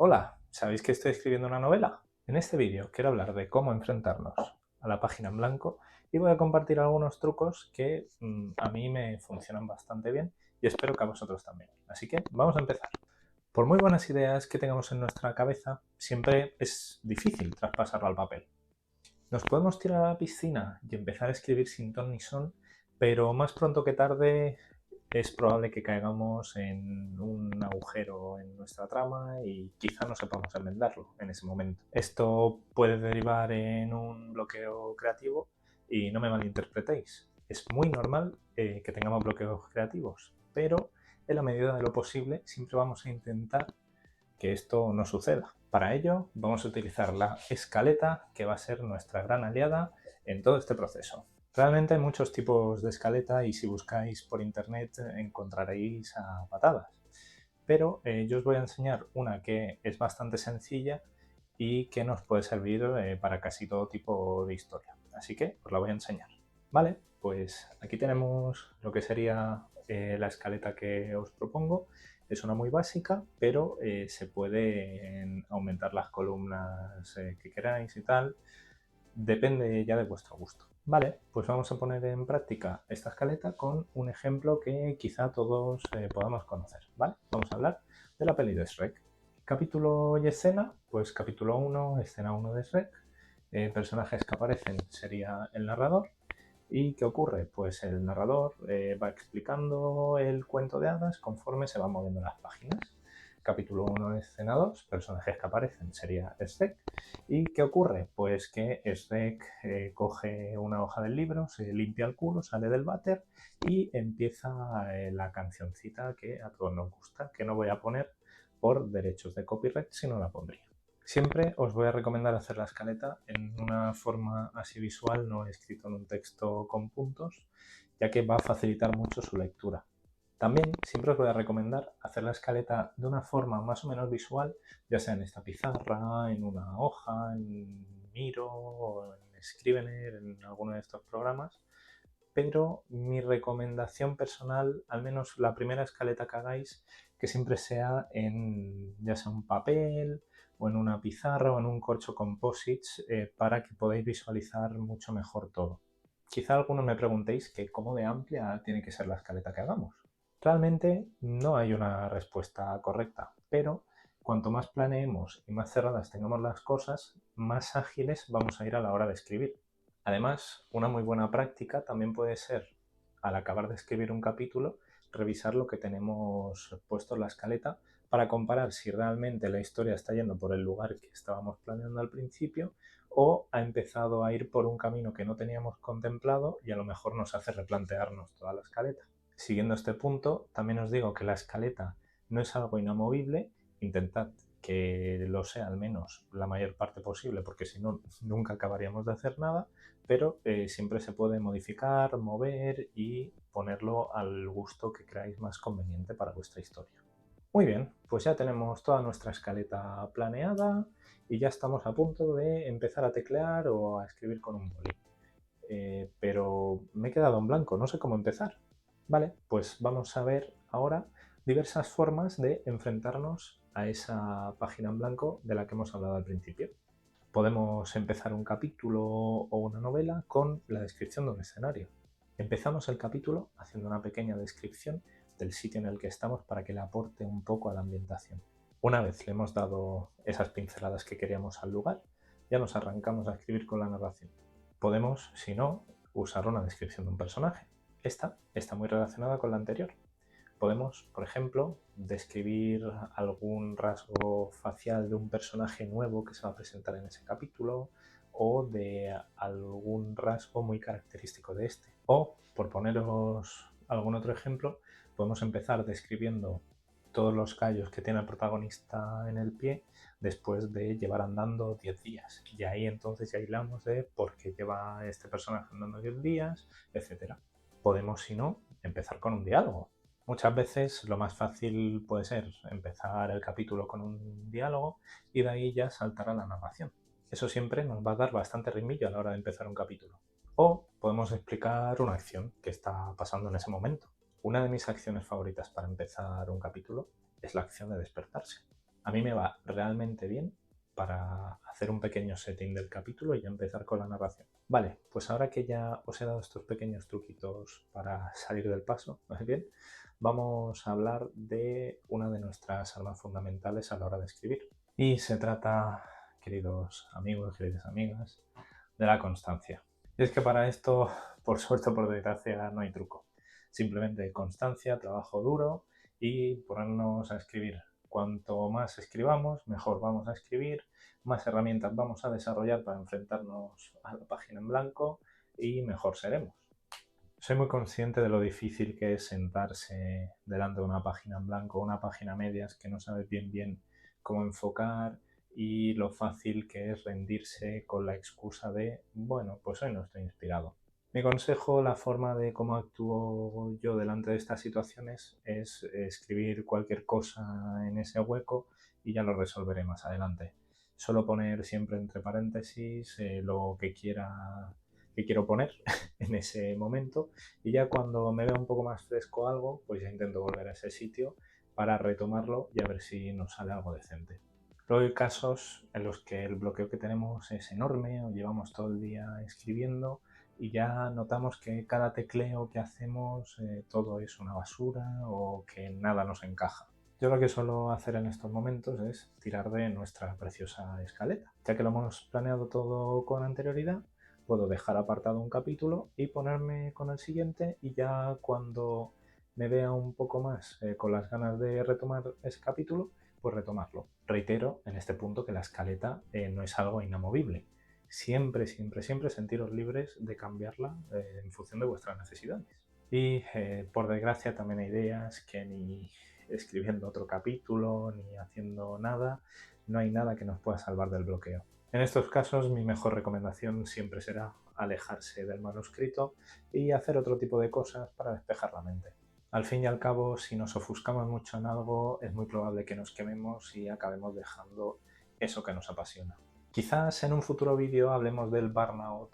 Hola, ¿sabéis que estoy escribiendo una novela? En este vídeo quiero hablar de cómo enfrentarnos a la página en blanco y voy a compartir algunos trucos que a mí me funcionan bastante bien y espero que a vosotros también. Así que vamos a empezar. Por muy buenas ideas que tengamos en nuestra cabeza, siempre es difícil traspasarlo al papel. Nos podemos tirar a la piscina y empezar a escribir sin ton ni son, pero más pronto que tarde es probable que caigamos en un agujero en nuestra trama y quizá no sepamos enmendarlo en ese momento. Esto puede derivar en un bloqueo creativo y no me malinterpretéis. Es muy normal que tengamos bloqueos creativos, pero en la medida de lo posible siempre vamos a intentar que esto no suceda. Para ello vamos a utilizar la escaleta, que va a ser nuestra gran aliada en todo este proceso. Realmente hay muchos tipos de escaleta y si buscáis por internet encontraréis a patadas. Pero yo os voy a enseñar una que es bastante sencilla y que nos puede servir para casi todo tipo de historia. Así que os la voy a enseñar. Vale, pues aquí tenemos lo que sería la escaleta que os propongo. Es una muy básica, pero se pueden aumentar las columnas que queráis y tal. Depende ya de vuestro gusto. Vale, pues vamos a poner en práctica esta escaleta con un ejemplo que quizá todos podamos conocer. ¿Vale? Vamos a hablar de la peli de Shrek. Capítulo y escena, pues capítulo 1, escena 1 de Shrek. Personajes que aparecen sería el narrador. ¿Y qué ocurre? Pues el narrador va explicando el cuento de hadas conforme se van moviendo las páginas. Capítulo 1, escena 2, personajes que aparecen sería Shrek. ¿Y qué ocurre? Pues que Shrek coge una hoja del libro, se limpia el culo, sale del váter y empieza la cancioncita que a todos nos gusta, que no voy a poner por derechos de copyright, si no la pondría. Siempre os voy a recomendar hacer la escaleta en una forma así visual, no escrito en un texto con puntos, ya que va a facilitar mucho su lectura. También siempre os voy a recomendar hacer la escaleta de una forma más o menos visual, ya sea en esta pizarra, en una hoja, en Miro, o en Scrivener, en alguno de estos programas. Pero mi recomendación personal, al menos la primera escaleta que hagáis, que siempre sea en ya sea un papel o en una pizarra o en un corcho composites para que podáis visualizar mucho mejor todo. Quizá algunos me preguntéis que cómo de amplia tiene que ser la escaleta que hagamos. Realmente no hay una respuesta correcta, pero cuanto más planeemos y más cerradas tengamos las cosas, más ágiles vamos a ir a la hora de escribir. Además, una muy buena práctica también puede ser, al acabar de escribir un capítulo, revisar lo que tenemos puesto en la escaleta para comparar si realmente la historia está yendo por el lugar que estábamos planeando al principio o ha empezado a ir por un camino que no teníamos contemplado y a lo mejor nos hace replantearnos toda la escaleta. Siguiendo este punto, también os digo que la escaleta no es algo inamovible, intentad que lo sea al menos la mayor parte posible, porque si no, nunca acabaríamos de hacer nada, pero siempre se puede modificar, mover y ponerlo al gusto que creáis más conveniente para vuestra historia. Muy bien, pues ya tenemos toda nuestra escaleta planeada y ya estamos a punto de empezar a teclear o a escribir con un boli. Pero me he quedado en blanco, no sé cómo empezar. Vale, pues vamos a ver ahora diversas formas de enfrentarnos a esa página en blanco de la que hemos hablado al principio. Podemos empezar un capítulo o una novela con la descripción de un escenario. Empezamos el capítulo haciendo una pequeña descripción del sitio en el que estamos para que le aporte un poco a la ambientación. Una vez le hemos dado esas pinceladas que queríamos al lugar, ya nos arrancamos a escribir con la narración. Podemos, si no, usar una descripción de un personaje. Esta está muy relacionada con la anterior. Podemos, por ejemplo, describir algún rasgo facial de un personaje nuevo que se va a presentar en ese capítulo o de algún rasgo muy característico de este. O, por poneros algún otro ejemplo, podemos empezar describiendo todos los callos que tiene el protagonista en el pie después de llevar andando 10 días. Y ahí entonces ya hilamos de por qué lleva este personaje andando 10 días, etc. Podemos, si no, empezar con un diálogo. Muchas veces lo más fácil puede ser empezar el capítulo con un diálogo y de ahí ya saltar a la narración. Eso siempre nos va a dar bastante ritmillo a la hora de empezar un capítulo. O podemos explicar una acción que está pasando en ese momento. Una de mis acciones favoritas para empezar un capítulo es la acción de despertarse. A mí me va realmente bien para hacer un pequeño setting del capítulo y empezar con la narración. Vale, pues ahora que ya os he dado estos pequeños truquitos para salir del paso, ¿no es bien? Vamos a hablar de una de nuestras armas fundamentales a la hora de escribir. Y se trata, queridos amigos, queridas amigas, de la constancia. Y es que para esto, por suerte o por desgracia, no hay truco. Simplemente constancia, trabajo duro y ponernos a escribir. Cuanto más escribamos, mejor vamos a escribir, más herramientas vamos a desarrollar para enfrentarnos a la página en blanco y mejor seremos. Soy muy consciente de lo difícil que es sentarse delante de una página en blanco, una página a medias que no sabes bien cómo enfocar y lo fácil que es rendirse con la excusa de, bueno, pues hoy no estoy inspirado. Mi consejo, la forma de cómo actúo yo delante de estas situaciones es escribir cualquier cosa en ese hueco y ya lo resolveré más adelante. Solo poner siempre entre paréntesis lo que quiero poner en ese momento y ya cuando me vea un poco más fresco algo, pues ya intento volver a ese sitio para retomarlo y a ver si nos sale algo decente. Luego hay casos en los que el bloqueo que tenemos es enorme o llevamos todo el día escribiendo y ya notamos que cada tecleo que hacemos todo es una basura o que nada nos encaja. Yo lo que suelo hacer en estos momentos es tirar de nuestra preciosa escaleta. Ya que lo hemos planeado todo con anterioridad, puedo dejar apartado un capítulo y ponerme con el siguiente y ya cuando me vea un poco más con las ganas de retomar ese capítulo, pues retomarlo. Reitero en este punto que la escaleta no es algo inamovible. Siempre sentiros libres de cambiarla en función de vuestras necesidades. Y por desgracia también hay ideas que ni escribiendo otro capítulo ni haciendo nada, no hay nada que nos pueda salvar del bloqueo. En estos casos mi mejor recomendación siempre será alejarse del manuscrito y hacer otro tipo de cosas para despejar la mente. Al fin y al cabo, si nos ofuscamos mucho en algo, es muy probable que nos quememos y acabemos dejando eso que nos apasiona. Quizás en un futuro vídeo hablemos del burnout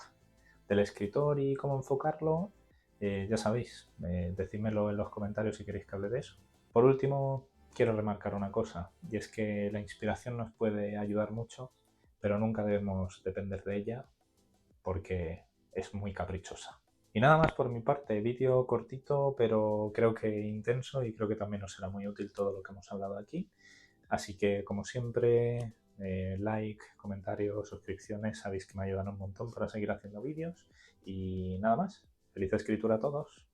del escritor y cómo enfocarlo. Ya sabéis, decídmelo en los comentarios si queréis que hable de eso. Por último, quiero remarcar una cosa, y es que la inspiración nos puede ayudar mucho, pero nunca debemos depender de ella porque es muy caprichosa. Y nada más por mi parte, vídeo cortito, pero creo que intenso y creo que también os será muy útil todo lo que hemos hablado aquí. Así que, como siempre, like, comentarios, suscripciones, sabéis que me ayudan un montón para seguir haciendo vídeos. Y nada más, feliz escritura a todos.